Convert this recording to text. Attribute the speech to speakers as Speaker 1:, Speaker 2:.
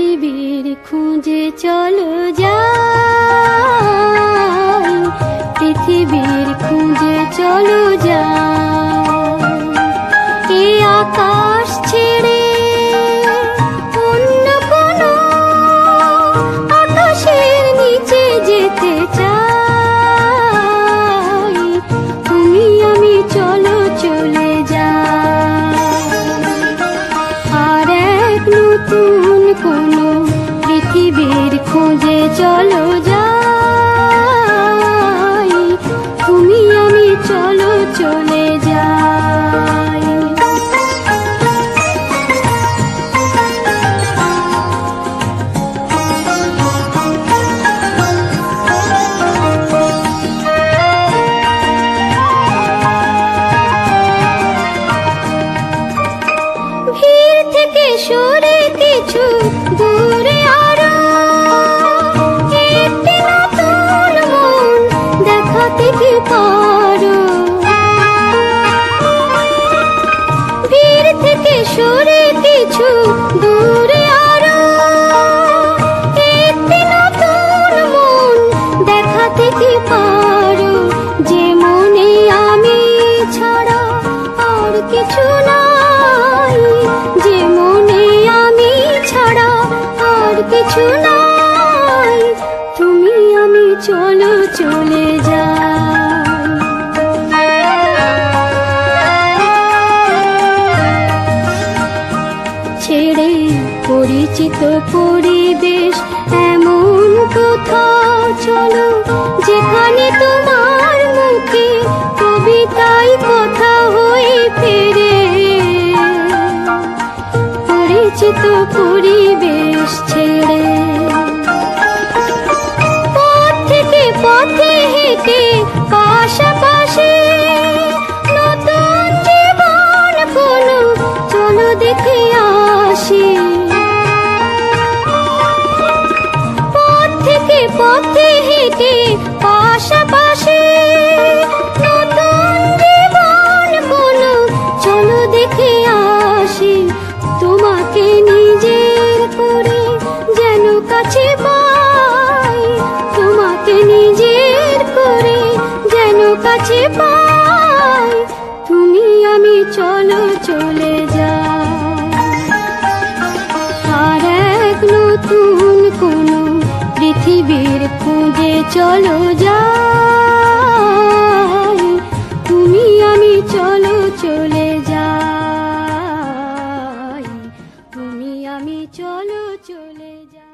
Speaker 1: পৃথিবীর খুঁজে চলো যাই, পৃথিবীর খুঁজে চলো যাই। এই আকাশ ছেড়ে অন্য কোনো আকাশের নিচে যেতে চাই, তুমি আমি চলো চলে যাই। আর এক নতুন কোনো পৃথিবীর খোঁজে চলো যাই, তুমি আমি চলো চলে যাই। ভিড় থেকে সরে কিছু দূরে আরো একটি নতুন মন দেখাতে কি পারো। ভিড় থেকে সরে কিছু দূরে আরো একটি নতুন মন দেখাতে কি পারো। যে মনে আমি ছাড়া আর কিছু নাই, যে মনে আমি ছাড়া আর কিছু নাই, তুমি আমি চলো চলে যাই। ছেড়ে পরিচিত পরিবেশ এমন কোথাও চলো, যেখানে তোমার মুখে কবিতায় কথা হয়ে ফেরে। পরিচিত পরিবেশ ছেড়ে পথ থেকে পথে হেঁটে পাশাপাশি নতুন জীবন কোনো চলো দেখে আসি। পথ থেকে পথে হেঁটে পাশাপাশি নতুন জীবন কোনো চলো দেখে আসি। তোমাকে নিজের করে যেন কাছে পাই, তোমাকে নিজের করে যেন কাছে পাই, তুমি আমি চলো চলে যাই। আর এক নতুন কোনো পৃথিবীর খুঁজে চলো যাই, তুমি আমি চলো চলে যাই, তুমি আমি চলো চলে যাই।